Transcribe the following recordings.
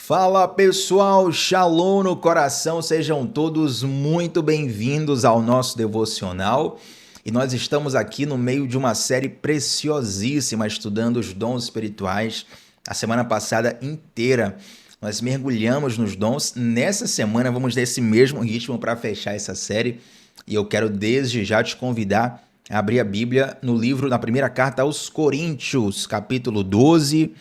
Fala pessoal, Shalom no coração, sejam todos muito bem-vindos ao nosso devocional. E nós estamos aqui no meio de uma série preciosíssima, estudando os dons espirituais. A semana passada inteira nós mergulhamos nos dons. Nessa semana vamos nesse mesmo ritmo para fechar essa série. E eu quero desde já te convidar a abrir a Bíblia no livro, na primeira carta aos Coríntios, capítulo 12,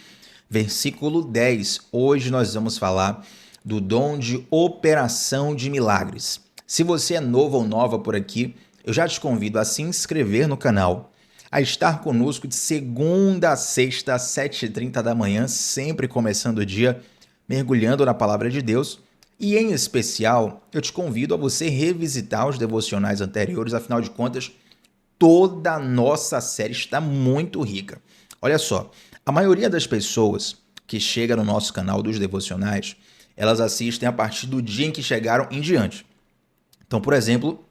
versículo 10. Hoje nós vamos falar do dom de operação de milagres. Se você é novo ou nova por aqui, eu já te convido a se inscrever no canal, a estar conosco de segunda a sexta, às 7h30 da manhã, sempre começando o dia, mergulhando na palavra de Deus. E em especial, eu te convido a você revisitar os devocionais anteriores, afinal de contas, toda a nossa série está muito rica. Olha só, a maioria das pessoas que chega no nosso canal dos devocionais, elas assistem a partir do dia em que chegaram em diante. Então, por exemplo,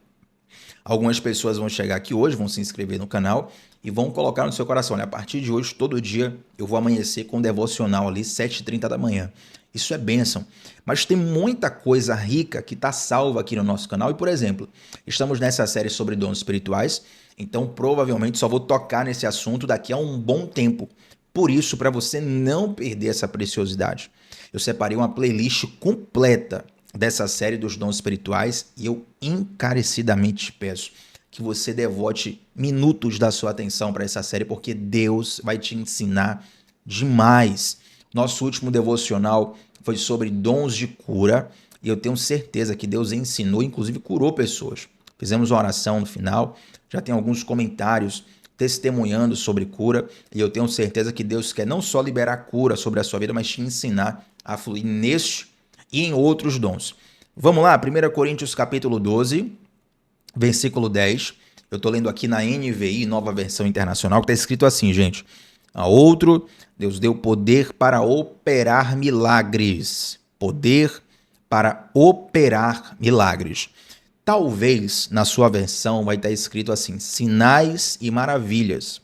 algumas pessoas vão chegar aqui hoje, vão se inscrever no canal e vão colocar no seu coração, olha, a partir de hoje, todo dia, eu vou amanhecer com um devocional ali, 7h30 da manhã. Isso é bênção. Mas tem muita coisa rica que está salva aqui no nosso canal. E, por exemplo, estamos nessa série sobre dons espirituais, então provavelmente só vou tocar nesse assunto daqui a um bom tempo. Por isso, para você não perder essa preciosidade, eu separei uma playlist completa dessa série dos dons espirituais e eu encarecidamente te peço que você devote minutos da sua atenção para essa série, porque Deus vai te ensinar demais. Nosso último devocional foi sobre dons de cura e eu tenho certeza que Deus ensinou, inclusive curou pessoas. Fizemos uma oração no final, já tem alguns comentários testemunhando sobre cura e eu tenho certeza que Deus quer não só liberar cura sobre a sua vida, mas te ensinar a fluir neste e em outros dons. Vamos lá, 1 Coríntios capítulo 12, versículo 10. Eu estou lendo aqui na NVI, Nova Versão Internacional, que está escrito assim, gente. A outro, Deus deu poder para operar milagres. Poder para operar milagres. Talvez na sua versão vai estar escrito assim, sinais e maravilhas.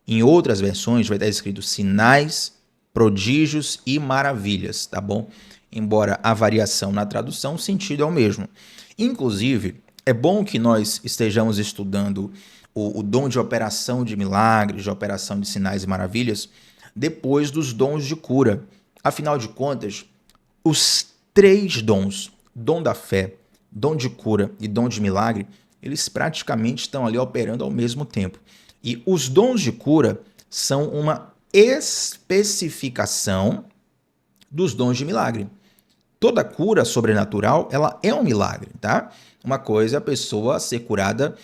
Em outras versões vai estar escrito sinais, prodígios e maravilhas, tá bom? Embora a variação na tradução, o sentido é o mesmo. Inclusive, é bom que nós estejamos estudando o dom de operação de milagres, de operação de sinais e maravilhas, depois dos dons de cura. Afinal de contas, os três dons, dom da fé, dom de cura e dom de milagre, eles praticamente estão ali operando ao mesmo tempo. E os dons de cura são uma especificação dos dons de milagre. Toda cura sobrenatural, ela é um milagre, tá? Uma coisa é a pessoa ser curada,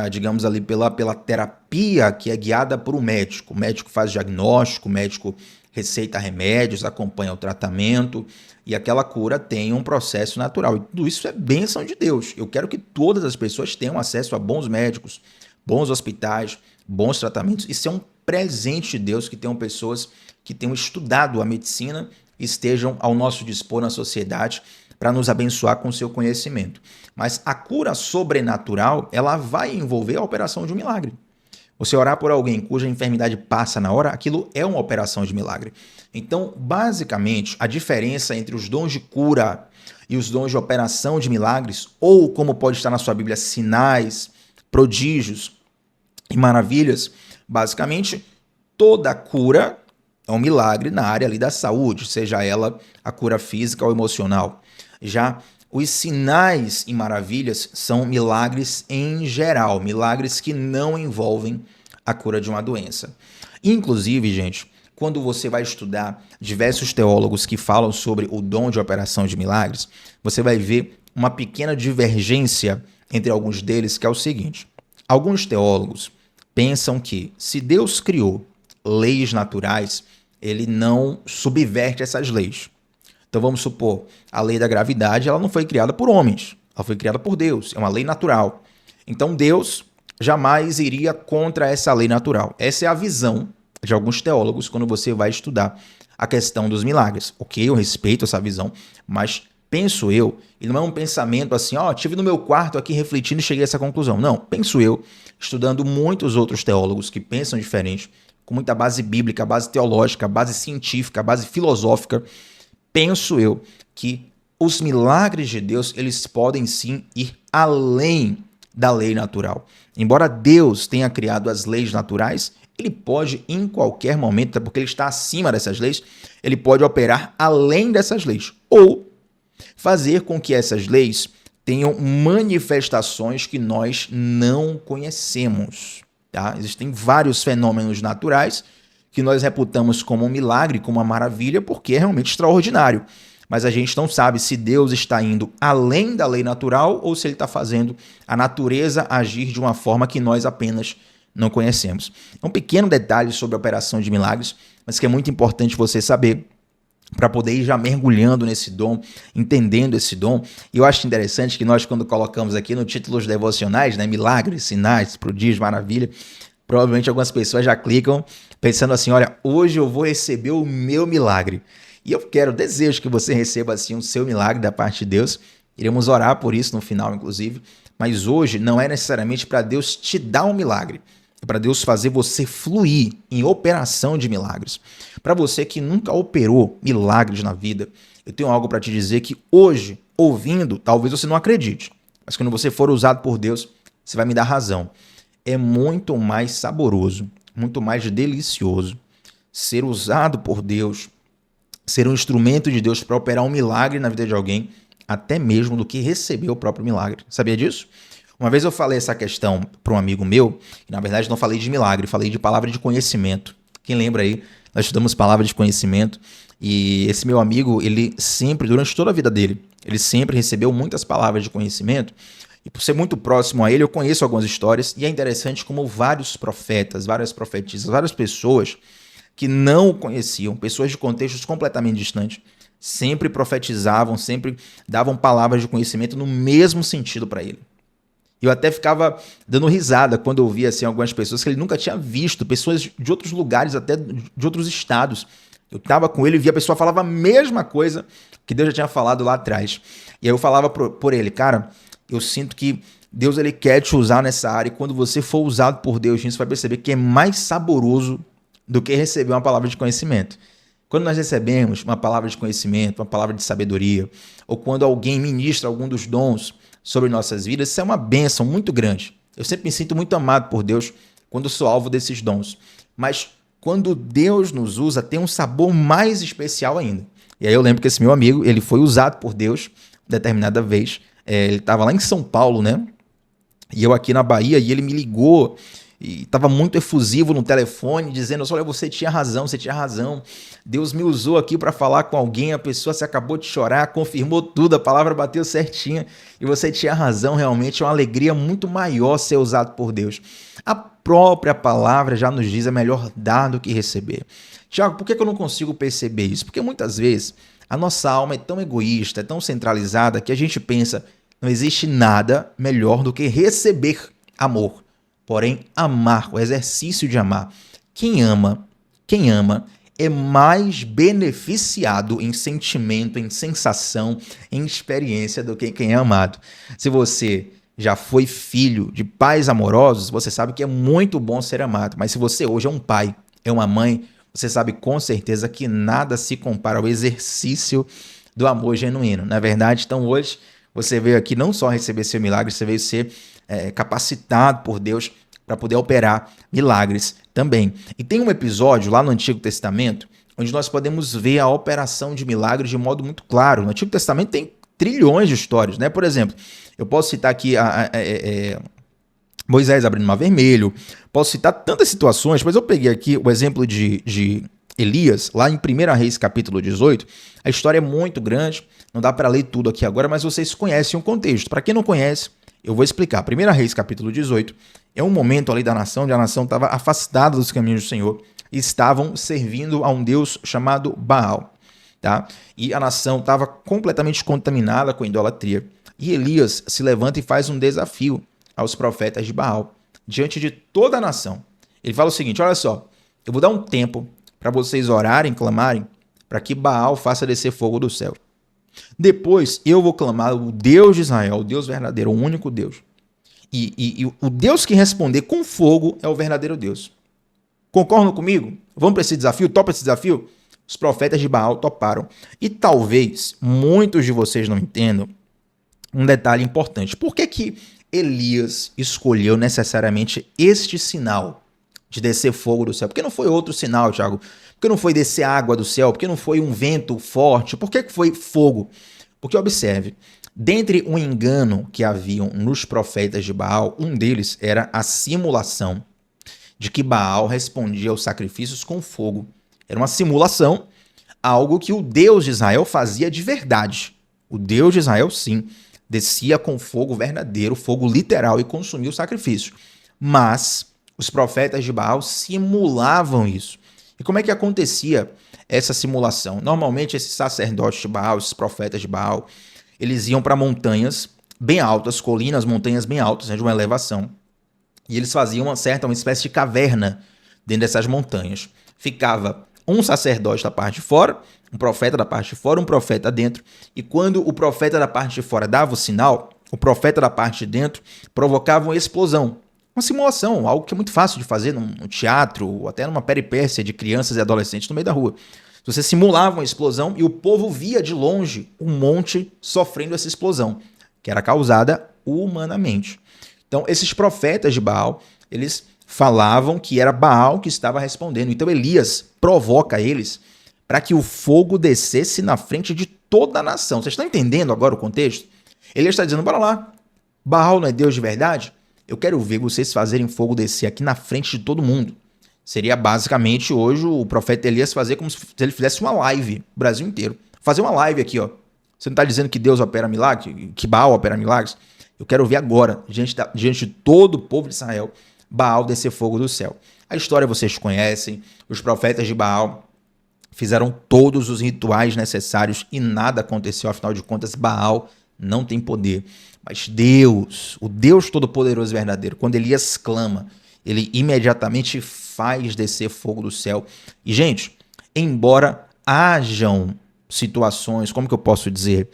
digamos ali, pela terapia que é guiada por um médico. O médico faz diagnóstico, o médico receita remédios, acompanha o tratamento e aquela cura tem um processo natural. E tudo isso é bênção de Deus. Eu quero que todas as pessoas tenham acesso a bons médicos, bons hospitais, bons tratamentos. Isso é um presente de Deus, que tenham pessoas que tenham estudado a medicina e estejam ao nosso dispor na sociedade para nos abençoar com o seu conhecimento. Mas a cura sobrenatural, ela vai envolver a operação de um milagre. Você orar por alguém cuja enfermidade passa na hora, aquilo é uma operação de milagre. Então, basicamente, a diferença entre os dons de cura e os dons de operação de milagres, ou como pode estar na sua Bíblia, sinais, prodígios e maravilhas, basicamente, toda cura é um milagre na área ali da saúde, seja ela a cura física ou emocional. Já os sinais e maravilhas são milagres em geral, milagres que não envolvem a cura de uma doença. Inclusive, gente, quando você vai estudar diversos teólogos que falam sobre o dom de operação de milagres, você vai ver uma pequena divergência entre alguns deles, que é o seguinte. Alguns teólogos pensam que se Deus criou leis naturais, ele não subverte essas leis. Então vamos supor, a lei da gravidade ela não foi criada por homens, ela foi criada por Deus, é uma lei natural. Então Deus jamais iria contra essa lei natural. Essa é a visão de alguns teólogos quando você vai estudar a questão dos milagres. Ok, eu respeito essa visão, mas penso eu, e não é um pensamento assim, tive no meu quarto aqui refletindo e cheguei a essa conclusão. Não, penso eu, estudando muitos outros teólogos que pensam diferente, com muita base bíblica, base teológica, base científica, base filosófica, penso eu que os milagres de Deus, eles podem sim ir além da lei natural. Embora Deus tenha criado as leis naturais, ele pode em qualquer momento, porque ele está acima dessas leis, ele pode operar além dessas leis ou fazer com que essas leis tenham manifestações que nós não conhecemos. Tá? Existem vários fenômenos naturais que nós reputamos como um milagre, como uma maravilha, porque é realmente extraordinário. Mas a gente não sabe se Deus está indo além da lei natural ou se ele está fazendo a natureza agir de uma forma que nós apenas não conhecemos. É um pequeno detalhe sobre a operação de milagres, mas que é muito importante você saber para poder ir já mergulhando nesse dom, entendendo esse dom. E eu acho interessante que nós, quando colocamos aqui no título dos devocionais, né, milagres, sinais, prodígios, maravilha, provavelmente algumas pessoas já clicam pensando assim, olha, hoje eu vou receber o meu milagre. E eu desejo que você receba assim o seu milagre da parte de Deus. Iremos orar por isso no final, inclusive. Mas hoje não é necessariamente para Deus te dar um milagre. É para Deus fazer você fluir em operação de milagres. Para você que nunca operou milagres na vida, eu tenho algo para te dizer que hoje, ouvindo, talvez você não acredite. Mas quando você for usado por Deus, você vai me dar razão. É muito mais saboroso, muito mais delicioso ser usado por Deus, ser um instrumento de Deus para operar um milagre na vida de alguém, até mesmo do que receber o próprio milagre. Sabia disso? Uma vez eu falei essa questão para um amigo meu, e na verdade não falei de milagre, falei de palavra de conhecimento. Quem lembra aí, nós estudamos palavra de conhecimento, e esse meu amigo, ele sempre, durante toda a vida dele, ele sempre recebeu muitas palavras de conhecimento, e por ser muito próximo a ele, eu conheço algumas histórias, e é interessante como vários profetas, várias profetisas, várias pessoas que não o conheciam, pessoas de contextos completamente distantes, sempre profetizavam, sempre davam palavras de conhecimento no mesmo sentido para ele. Eu até ficava dando risada quando eu via assim, algumas pessoas que ele nunca tinha visto, pessoas de outros lugares, até de outros estados. Eu estava com ele e via a pessoa falava a mesma coisa que Deus já tinha falado lá atrás. E aí eu falava por ele, cara, eu sinto que Deus ele quer te usar nessa área e quando você for usado por Deus, você vai perceber que é mais saboroso do que receber uma palavra de conhecimento. Quando nós recebemos uma palavra de conhecimento, uma palavra de sabedoria, ou quando alguém ministra algum dos dons sobre nossas vidas, isso é uma bênção muito grande. Eu sempre me sinto muito amado por Deus quando sou alvo desses dons. Mas quando Deus nos usa, tem um sabor mais especial ainda. E aí eu lembro que esse meu amigo, ele foi usado por Deus determinada vez. Ele estava lá em São Paulo, né? E eu aqui na Bahia, e ele me ligou e estava muito efusivo no telefone, dizendo, olha, você tinha razão. Deus me usou aqui para falar com alguém, a pessoa se acabou de chorar, confirmou tudo, a palavra bateu certinha e você tinha razão, realmente é uma alegria muito maior ser usado por Deus. A própria palavra já nos diz, é melhor dar do que receber. Tiago, por que eu não consigo perceber isso? Porque muitas vezes a nossa alma é tão egoísta, é tão centralizada, que a gente pensa, não existe nada melhor do que receber amor. Porém, amar, o exercício de amar. Quem ama é mais beneficiado em sentimento, em sensação, em experiência do que quem é amado. Se você já foi filho de pais amorosos, você sabe que é muito bom ser amado. Mas se você hoje é um pai, é uma mãe, você sabe com certeza que nada se compara ao exercício do amor genuíno. Na verdade, então hoje você veio aqui não só receber seu milagre, você veio ser capacitado por Deus para poder operar milagres também. E tem um episódio lá no Antigo Testamento onde nós podemos ver a operação de milagres de modo muito claro. No Antigo Testamento tem trilhões de histórias, né? Por exemplo, eu posso citar aqui Moisés abrindo o Mar Vermelho, posso citar tantas situações, mas eu peguei aqui o exemplo de Elias, lá em 1 Reis capítulo 18, a história é muito grande, não dá para ler tudo aqui agora, mas vocês conhecem o contexto. Para quem não conhece, eu vou explicar. 1 Reis capítulo 18 é um momento ali da nação, onde a nação estava afastada dos caminhos do Senhor e estavam servindo a um Deus chamado Baal. Tá? E a nação estava completamente contaminada com idolatria. E Elias se levanta e faz um desafio aos profetas de Baal, diante de toda a nação. Ele fala o seguinte, olha só, eu vou dar um tempo para vocês orarem, clamarem, para que Baal faça descer fogo do céu. Depois eu vou clamar o Deus de Israel, o Deus verdadeiro, o único Deus. E o Deus que responder com fogo é o verdadeiro Deus. Concordam comigo? Vamos para esse desafio? Topa esse desafio? Os profetas de Baal toparam. E talvez muitos de vocês não entendam um detalhe importante. Por que que Elias escolheu necessariamente este sinal de descer fogo do céu? Por que não foi outro sinal, Tiago? Por que não foi descer água do céu? Por que não foi um vento forte? Por que foi fogo? Porque observe, dentre um engano que haviam nos profetas de Baal, um deles era a simulação de que Baal respondia aos sacrifícios com fogo. Era uma simulação, algo que o Deus de Israel fazia de verdade. O Deus de Israel, sim, descia com fogo verdadeiro, fogo literal, e consumia o sacrifício. Mas os profetas de Baal simulavam isso. E como é que acontecia essa simulação? Normalmente, esses sacerdotes de Baal, esses profetas de Baal, eles iam para montanhas bem altas, colinas, montanhas bem altas, né, de uma elevação. E eles faziam uma espécie de caverna dentro dessas montanhas. Ficava um sacerdote da parte de fora, um profeta da parte de fora, um profeta dentro. E quando o profeta da parte de fora dava o sinal, o profeta da parte de dentro provocava uma explosão. Uma simulação, algo que é muito fácil de fazer num teatro ou até numa peripécia de crianças e adolescentes no meio da rua. Você simulava uma explosão e o povo via de longe um monte sofrendo essa explosão, que era causada humanamente. Então, esses profetas de Baal, eles falavam que era Baal que estava respondendo. Então, Elias provoca eles para que o fogo descesse na frente de toda a nação. Vocês estão entendendo agora o contexto? Elias está dizendo, bora lá, Baal não é Deus de verdade? Eu quero ver vocês fazerem fogo descer aqui na frente de todo mundo. Seria basicamente hoje o profeta Elias fazer como se ele fizesse uma live, o Brasil inteiro. Fazer uma live aqui, ó. Você não está dizendo que Deus opera milagres? Que Baal opera milagres? Eu quero ver agora, diante de todo o povo de Israel, Baal descer fogo do céu. A história vocês conhecem, os profetas de Baal fizeram todos os rituais necessários e nada aconteceu, afinal de contas, Baal não tem poder. Mas Deus, o Deus Todo-Poderoso e Verdadeiro, quando Elias clama, ele imediatamente faz descer fogo do céu. E, gente, embora hajam situações, como que eu posso dizer,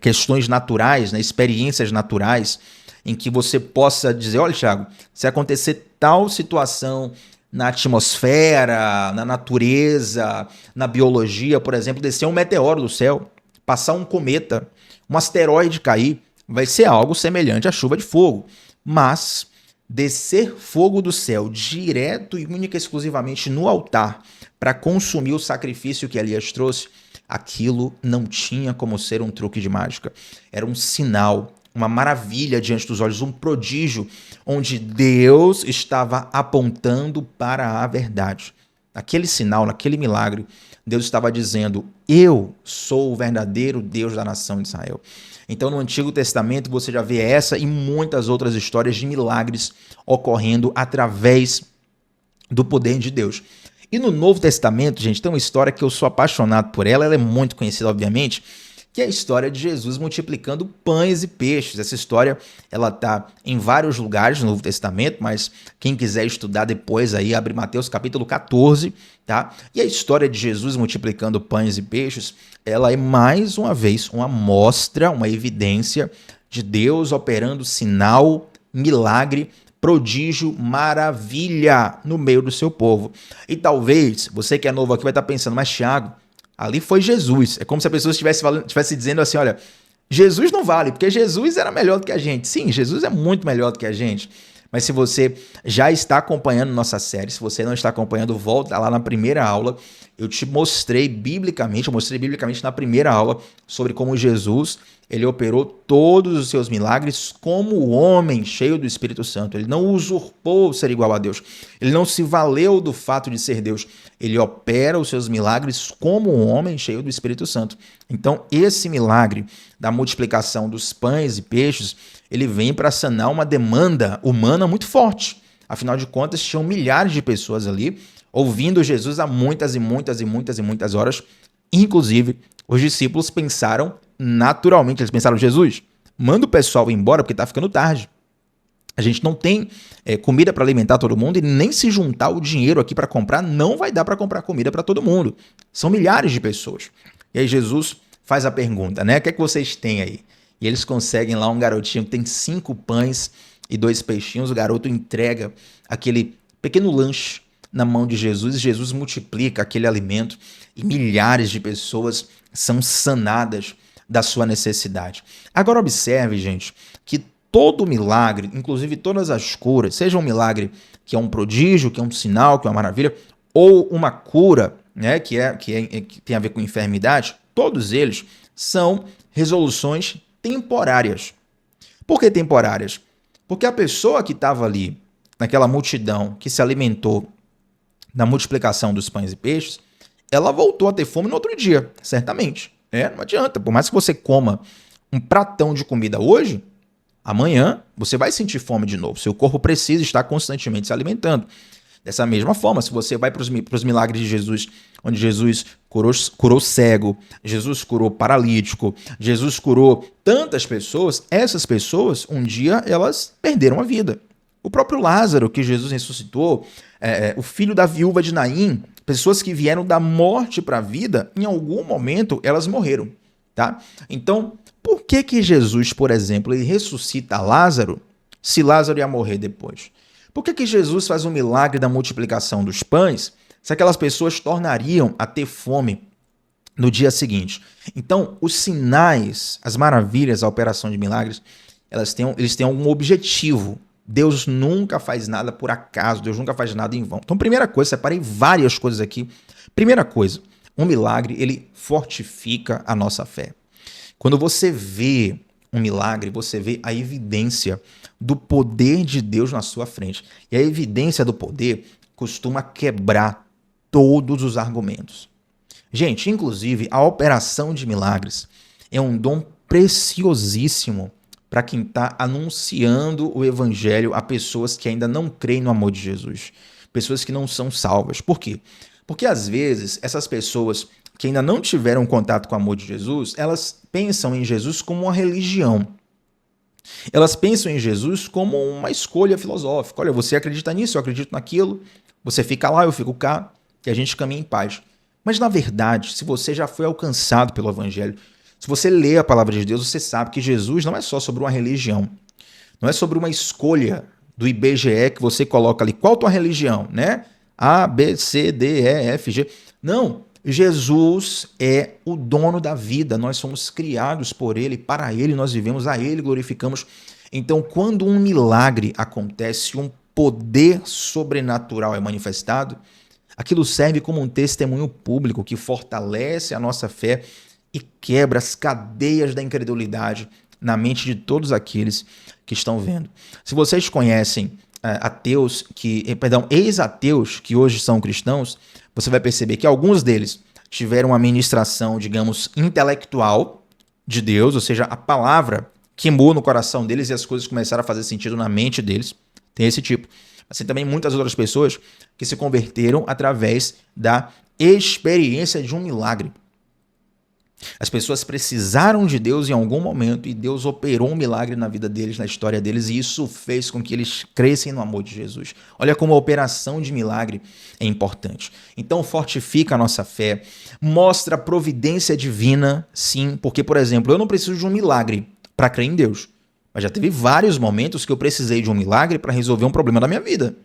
questões naturais, né, experiências naturais, em que você possa dizer, olha, Thiago, se acontecer tal situação na atmosfera, na natureza, na biologia, por exemplo, descer um meteoro do céu, passar um cometa, um asteroide cair, vai ser algo semelhante à chuva de fogo. Mas descer fogo do céu direto e única e exclusivamente no altar para consumir o sacrifício que Elias trouxe, aquilo não tinha como ser um truque de mágica. Era um sinal, uma maravilha diante dos olhos, um prodígio, onde Deus estava apontando para a verdade. Naquele sinal, naquele milagre, Deus estava dizendo, eu sou o verdadeiro Deus da nação de Israel. Então, no Antigo Testamento, você já vê essa e muitas outras histórias de milagres ocorrendo através do poder de Deus. E no Novo Testamento, gente, tem uma história que eu sou apaixonado por ela é muito conhecida, obviamente, que é a história de Jesus multiplicando pães e peixes. Essa história, ela está em vários lugares no Novo Testamento, mas quem quiser estudar depois aí, abre Mateus capítulo 14, tá? E a história de Jesus multiplicando pães e peixes, ela é mais uma vez uma amostra, uma evidência de Deus operando sinal, milagre, prodígio, maravilha no meio do seu povo. E talvez, você que é novo aqui vai estar pensando, mas Thiago, ali foi Jesus. É como se a pessoa estivesse dizendo assim, olha, Jesus não vale, porque Jesus era melhor do que a gente. Sim, Jesus é muito melhor do que a gente. Mas se você já está acompanhando nossa série, se você não está acompanhando, volta lá na primeira aula. Eu mostrei biblicamente na primeira aula sobre como Jesus, ele operou todos os seus milagres como homem cheio do Espírito Santo. Ele não usurpou ser igual a Deus. Ele não se valeu do fato de ser Deus. Ele opera os seus milagres como um homem cheio do Espírito Santo. Então, esse milagre da multiplicação dos pães e peixes, ele vem para sanar uma demanda humana muito forte. Afinal de contas, tinham milhares de pessoas ali ouvindo Jesus há muitas e muitas e muitas e muitas horas. Inclusive, os discípulos pensaram naturalmente, eles pensaram, Jesus, manda o pessoal embora porque está ficando tarde. A gente não tem comida para alimentar todo mundo e nem se juntar o dinheiro aqui para comprar, não vai dar para comprar comida para todo mundo. São milhares de pessoas. E aí Jesus faz a pergunta, né? O que é que vocês têm aí? E eles conseguem lá um garotinho que tem 5 pães e 2 peixinhos. O garoto entrega aquele pequeno lanche na mão de Jesus e Jesus multiplica aquele alimento e milhares de pessoas são sanadas da sua necessidade. Agora observe, gente, que todo milagre, inclusive todas as curas, seja um milagre que é um prodígio, que é um sinal, que é uma maravilha, ou uma cura, né, que tem a ver com enfermidade, todos eles são resoluções temporárias. Por que temporárias? Porque a pessoa que estava ali, naquela multidão que se alimentou da multiplicação dos pães e peixes, ela voltou a ter fome no outro dia, certamente. Não adianta. Por mais que você coma um pratão de comida hoje, amanhã você vai sentir fome de novo. Seu corpo precisa estar constantemente se alimentando. Dessa mesma forma, se você vai para os milagres de Jesus, onde Jesus curou cego, Jesus curou paralítico, Jesus curou tantas pessoas, essas pessoas, um dia, elas perderam a vida. O próprio Lázaro, que Jesus ressuscitou, o filho da viúva de Naim, pessoas que vieram da morte para a vida, em algum momento elas morreram. Tá? Então, por que Jesus, por exemplo, ele ressuscita Lázaro se Lázaro ia morrer depois? Por que Jesus faz um milagre da multiplicação dos pães se aquelas pessoas tornariam a ter fome no dia seguinte? Então, os sinais, as maravilhas, a operação de milagres, eles têm algum objetivo. Deus nunca faz nada por acaso, Deus nunca faz nada em vão. Então, primeira coisa, separei várias coisas aqui. Primeira coisa, um milagre, ele fortifica a nossa fé. Quando você vê um milagre, você vê a evidência do poder de Deus na sua frente. E a evidência do poder costuma quebrar todos os argumentos. Gente, inclusive, a operação de milagres é um dom preciosíssimo para quem está anunciando o evangelho a pessoas que ainda não creem no amor de Jesus. Pessoas que não são salvas. Por quê? Porque, às vezes, essas pessoas que ainda não tiveram contato com o amor de Jesus, elas pensam em Jesus como uma religião. Elas pensam em Jesus como uma escolha filosófica. Olha, você acredita nisso, eu acredito naquilo, você fica lá, eu fico cá, e a gente caminha em paz. Mas, na verdade, se você já foi alcançado pelo evangelho, se você lê a palavra de Deus, você sabe que Jesus não é só sobre uma religião, não é sobre uma escolha do IBGE que você coloca ali. Qual a tua religião, né? A, B, C, D, E, F, G. Não, Jesus é o dono da vida, nós somos criados por Ele, para Ele nós vivemos, a Ele glorificamos. Então, quando um milagre acontece, um poder sobrenatural é manifestado, aquilo serve como um testemunho público que fortalece a nossa fé e quebra as cadeias da incredulidade na mente de todos aqueles que estão vendo. Se vocês conhecem ex-ateus que hoje são cristãos, você vai perceber que alguns deles tiveram uma ministração, digamos, intelectual de Deus, ou seja, a palavra queimou no coração deles e as coisas começaram a fazer sentido na mente deles. Tem esse tipo. Assim, também muitas outras pessoas que se converteram através da experiência de um milagre. As pessoas precisaram de Deus em algum momento e Deus operou um milagre na vida deles, na história deles, e isso fez com que eles crescem no amor de Jesus. Olha como a operação de milagre é importante. Então fortifica a nossa fé, mostra a providência divina, sim, porque, por exemplo, eu não preciso de um milagre para crer em Deus, mas já teve vários momentos que eu precisei de um milagre para resolver um problema da minha vida.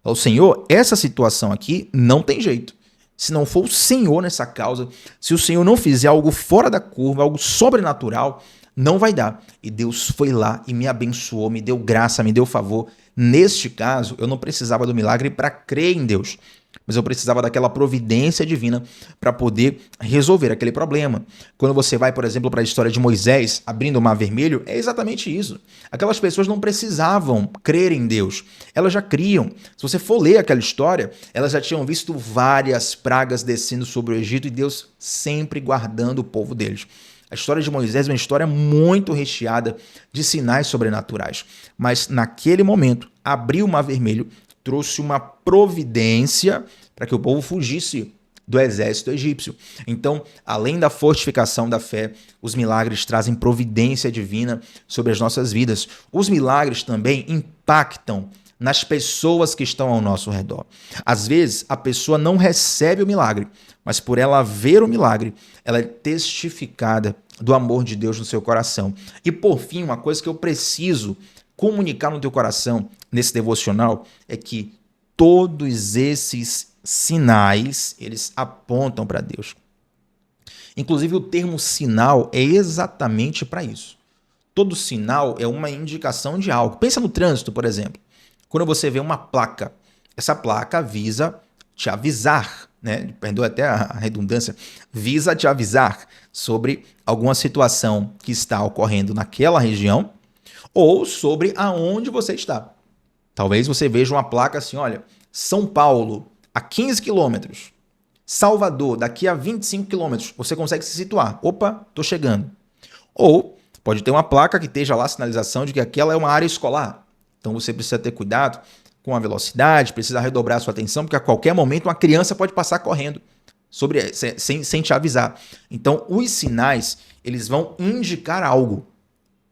O Senhor, essa situação aqui não tem jeito. Se não for o Senhor nessa causa, se o Senhor não fizer algo fora da curva, algo sobrenatural, não vai dar. E Deus foi lá e me abençoou, me deu graça, me deu favor. Neste caso, eu não precisava do milagre para crer em Deus, mas eu precisava daquela providência divina para poder resolver aquele problema. Quando você vai, por exemplo, para a história de Moisés abrindo o Mar Vermelho, é exatamente isso. Aquelas pessoas não precisavam crer em Deus, elas já criam. Se você for ler aquela história, elas já tinham visto várias pragas descendo sobre o Egito e Deus sempre guardando o povo deles. A história de Moisés é uma história muito recheada de sinais sobrenaturais, mas naquele momento, abriu o Mar Vermelho, trouxe uma providência para que o povo fugisse do exército egípcio. Então, além da fortificação da fé, os milagres trazem providência divina sobre as nossas vidas. Os milagres também impactam nas pessoas que estão ao nosso redor. Às vezes, a pessoa não recebe o milagre, mas por ela ver o milagre, ela é testificada do amor de Deus no seu coração. E por fim, uma coisa que eu preciso comunicar no teu coração nesse devocional é que Todos esses sinais, eles apontam para Deus. Inclusive, o termo sinal é exatamente para isso. Todo sinal é uma indicação de algo. Pensa no trânsito, por exemplo. Quando você vê uma placa, essa placa visa te avisar, né? Perdoa até a redundância, visa te avisar sobre alguma situação que está ocorrendo naquela região ou sobre aonde você está. Talvez você veja uma placa assim, olha, São Paulo, a 15 quilômetros. Salvador, daqui a 25 quilômetros. Você consegue se situar. Opa, estou chegando. Ou pode ter uma placa que esteja lá a sinalização de que aquela é uma área escolar. Então você precisa ter cuidado com a velocidade, precisa redobrar a sua atenção, porque a qualquer momento uma criança pode passar correndo sem te avisar. Então os sinais, eles vão indicar algo.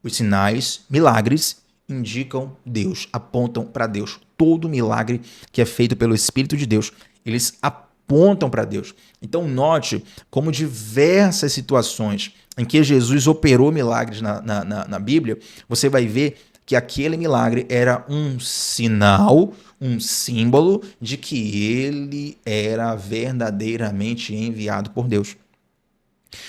Os sinais, milagres, indicam Deus, apontam para Deus. Todo milagre que é feito pelo Espírito de Deus, eles apontam para Deus. Então note como diversas situações em que Jesus operou milagres na Bíblia, você vai ver que aquele milagre era um sinal, um símbolo de que ele era verdadeiramente enviado por Deus.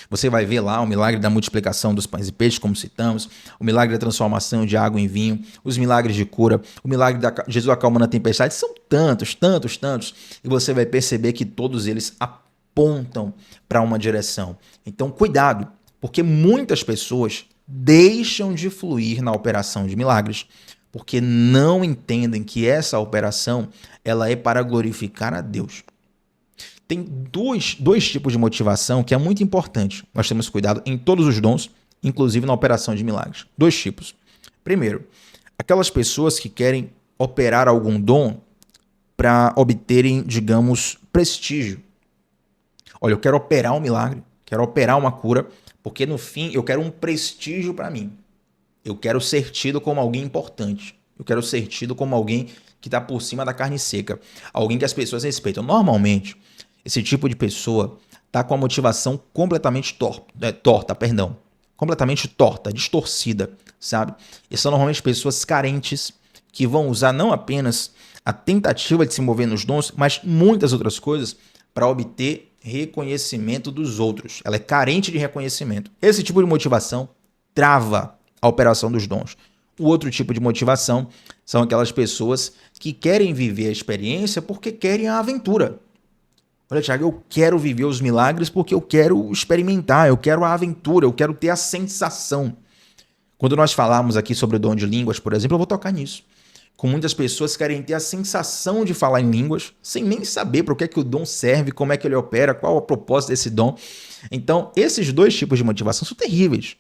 Você vai ver lá o milagre da multiplicação dos pães e peixes, como citamos, o milagre da transformação de água em vinho, os milagres de cura, o milagre de Jesus acalmando a tempestade. São tantos, tantos, tantos. E você vai perceber que todos eles apontam para uma direção. Então, cuidado, porque muitas pessoas deixam de fluir na operação de milagres, porque não entendem que essa operação ela é para glorificar a Deus. Tem dois tipos de motivação que é muito importante. Nós temos cuidado em todos os dons, inclusive na operação de milagres. Dois tipos. Primeiro, aquelas pessoas que querem operar algum dom para obterem, digamos, prestígio. Olha, eu quero operar um milagre, quero operar uma cura, porque no fim eu quero um prestígio para mim. Eu quero ser tido como alguém importante. Eu quero ser tido como alguém que está por cima da carne seca. Alguém que as pessoas respeitam. Normalmente, esse tipo de pessoa está com a motivação completamente completamente torta, distorcida, sabe? E são normalmente pessoas carentes que vão usar não apenas a tentativa de se mover nos dons, mas muitas outras coisas para obter reconhecimento dos outros. Ela é carente de reconhecimento. Esse tipo de motivação trava a operação dos dons. O outro tipo de motivação são aquelas pessoas que querem viver a experiência porque querem a aventura. Olha, Thiago, eu quero viver os milagres porque eu quero experimentar, eu quero a aventura, eu quero ter a sensação. Quando nós falarmos aqui sobre o dom de línguas, por exemplo, eu vou tocar nisso. Com muitas pessoas que querem ter a sensação de falar em línguas, sem nem saber para o que é que o dom serve, como é que ele opera, qual é o propósito desse dom. Então, esses dois tipos de motivação são terríveis.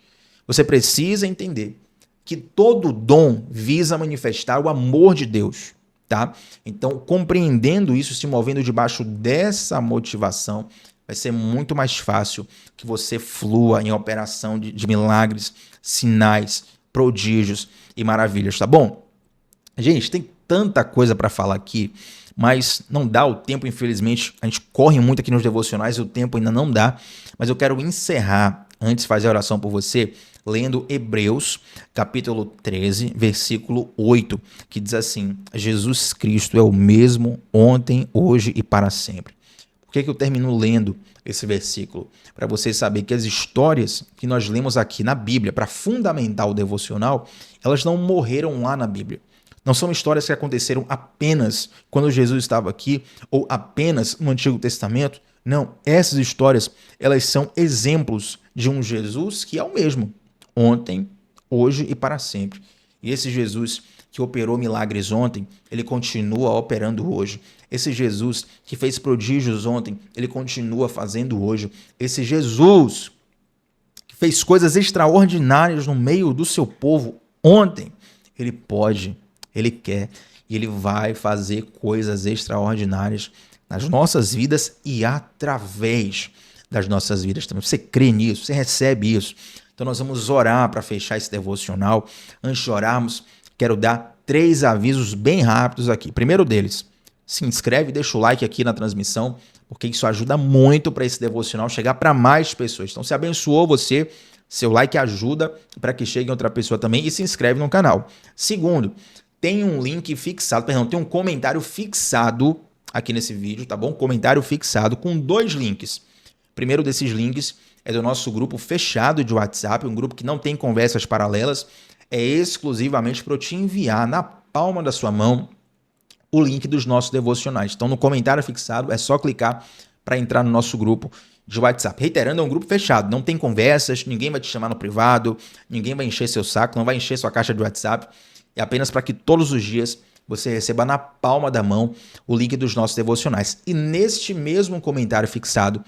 Você precisa entender que todo dom visa manifestar o amor de Deus. Tá? Então, compreendendo isso, se movendo debaixo dessa motivação, vai ser muito mais fácil que você flua em operação de milagres, sinais, prodígios e maravilhas, tá bom? Gente, tem tanta coisa para falar aqui, mas não dá o tempo, infelizmente. A gente corre muito aqui nos devocionais e o tempo ainda não dá, mas eu quero encerrar, antes de fazer a oração por você, lendo Hebreus, capítulo 13, versículo 8, que diz assim: Jesus Cristo é o mesmo ontem, hoje e para sempre. Por que eu termino lendo esse versículo? Para você saber que as histórias que nós lemos aqui na Bíblia, para fundamentar o devocional, elas não morreram lá na Bíblia. Não são histórias que aconteceram apenas quando Jesus estava aqui ou apenas no Antigo Testamento. Não, essas histórias, elas são exemplos de um Jesus que é o mesmo, ontem, hoje e para sempre. E esse Jesus que operou milagres ontem, ele continua operando hoje. Esse Jesus que fez prodígios ontem, ele continua fazendo hoje. Esse Jesus que fez coisas extraordinárias no meio do seu povo ontem, ele pode, ele quer e ele vai fazer coisas extraordinárias nas nossas vidas e através das nossas vidas também. Você crê nisso, você recebe isso. Então nós vamos orar para fechar esse devocional. Antes de orarmos, quero dar 3 avisos bem rápidos aqui. Primeiro deles, se inscreve e deixa o like aqui na transmissão, porque isso ajuda muito para esse devocional chegar para mais pessoas. Então se abençoou você, seu like ajuda para que chegue outra pessoa também, e se inscreve no canal. Segundo, tem um link fixado, perdão, tem um comentário fixado aqui nesse vídeo, tá bom? Comentário fixado com 2 links. O primeiro desses links é do nosso grupo fechado de WhatsApp, um grupo que não tem conversas paralelas, é exclusivamente para eu te enviar na palma da sua mão o link dos nossos devocionais. Então, no comentário fixado, é só clicar para entrar no nosso grupo de WhatsApp. Reiterando, é um grupo fechado, não tem conversas, ninguém vai te chamar no privado, ninguém vai encher seu saco, não vai encher sua caixa de WhatsApp. É apenas para que todos os dias você receba na palma da mão o link dos nossos devocionais. E neste mesmo comentário fixado,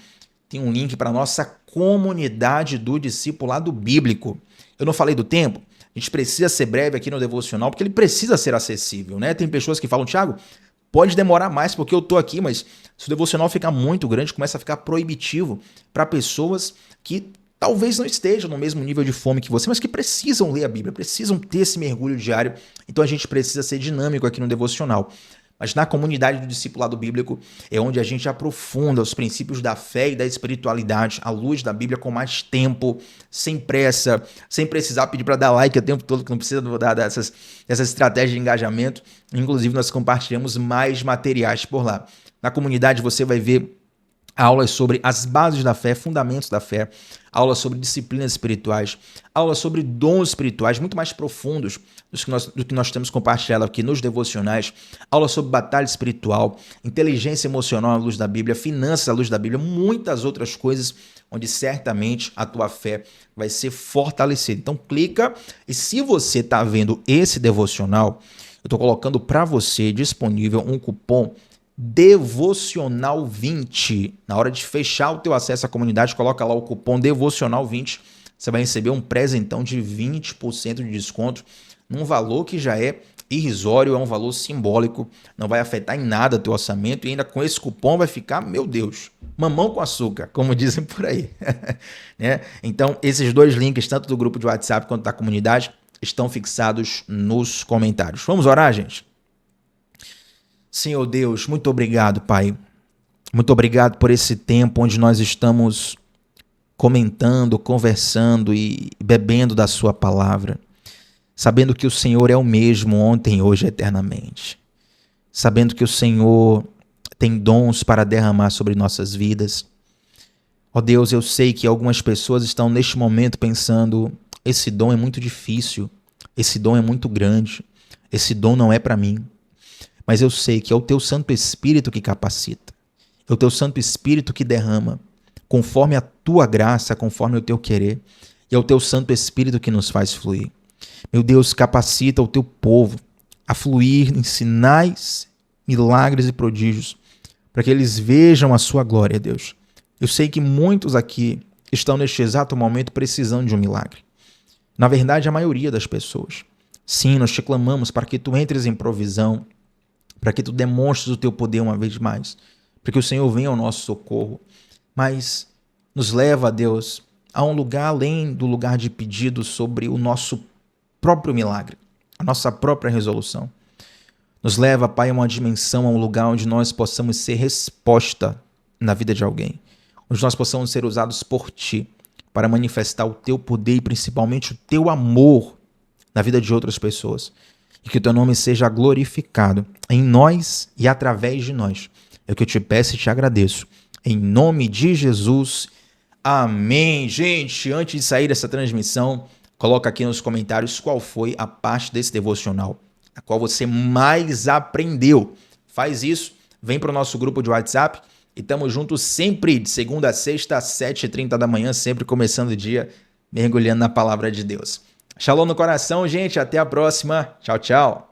tem um link para a nossa comunidade do discipulado bíblico. Eu não falei do tempo? A gente precisa ser breve aqui no devocional, porque ele precisa ser acessível, né? Tem pessoas que falam, Thiago, pode demorar mais porque eu tô aqui, mas se o devocional ficar muito grande, começa a ficar proibitivo para pessoas que talvez não estejam no mesmo nível de fome que você, mas que precisam ler a Bíblia, precisam ter esse mergulho diário. Então a gente precisa ser dinâmico aqui no devocional. Mas na comunidade do discipulado bíblico é onde a gente aprofunda os princípios da fé e da espiritualidade à luz da Bíblia com mais tempo, sem pressa, sem precisar pedir para dar like o tempo todo, que não precisa dar dessas estratégias de engajamento. Inclusive, nós compartilhamos mais materiais por lá. Na comunidade você vai ver aulas sobre as bases da fé, fundamentos da fé, aulas sobre disciplinas espirituais, aulas sobre dons espirituais muito mais profundos do que nós temos compartilhado aqui nos devocionais, aulas sobre batalha espiritual, inteligência emocional à luz da Bíblia, finanças à luz da Bíblia, muitas outras coisas onde certamente a tua fé vai ser fortalecida. Então clica e se você está vendo esse devocional, eu estou colocando para você disponível um cupom Devocional 20. Na hora de fechar o teu acesso à comunidade, coloca lá o cupom Devocional 20. Você vai receber um presentão de 20% de desconto num valor que já é irrisório, é um valor simbólico, não vai afetar em nada teu orçamento e ainda com esse cupom vai ficar, meu Deus, mamão com açúcar, como dizem por aí. Né? Então, esses 2 links, tanto do grupo de WhatsApp quanto da comunidade, estão fixados nos comentários. Vamos orar, gente? Senhor Deus, muito obrigado, Pai. Muito obrigado por esse tempo onde nós estamos comentando, conversando e bebendo da sua palavra, sabendo que o Senhor é o mesmo ontem, hoje e eternamente. Sabendo que o Senhor tem dons para derramar sobre nossas vidas. Ó Deus, eu sei que algumas pessoas estão neste momento pensando, esse dom é muito difícil, esse dom é muito grande, esse dom não é para mim. Mas eu sei que é o teu Santo Espírito que capacita, é o teu Santo Espírito que derrama, conforme a tua graça, conforme o teu querer, e é o teu Santo Espírito que nos faz fluir. Meu Deus, capacita o teu povo a fluir em sinais, milagres e prodígios, para que eles vejam a sua glória, Deus. Eu sei que muitos aqui estão neste exato momento precisando de um milagre. Na verdade, a maioria das pessoas. Sim, nós te clamamos para que tu entres em provisão, para que tu demonstres o teu poder uma vez mais, para que o Senhor venha ao nosso socorro, mas nos leva, Deus, a um lugar além do lugar de pedido sobre o nosso próprio milagre, a nossa própria resolução. Nos leva, Pai, a uma dimensão, a um lugar onde nós possamos ser resposta na vida de alguém, onde nós possamos ser usados por Ti para manifestar o Teu poder e principalmente o Teu amor na vida de outras pessoas. E que o Teu nome seja glorificado em nós e através de nós. É o que eu te peço e te agradeço. Em nome de Jesus. Amém. Gente, antes de sair dessa transmissão, coloca aqui nos comentários qual foi a parte desse devocional, a qual você mais aprendeu. Faz isso, vem para o nosso grupo de WhatsApp e tamo juntos sempre, de segunda a sexta, às 7h30 da manhã, sempre começando o dia, mergulhando na palavra de Deus. Shalom no coração, gente. Até a próxima. Tchau, tchau.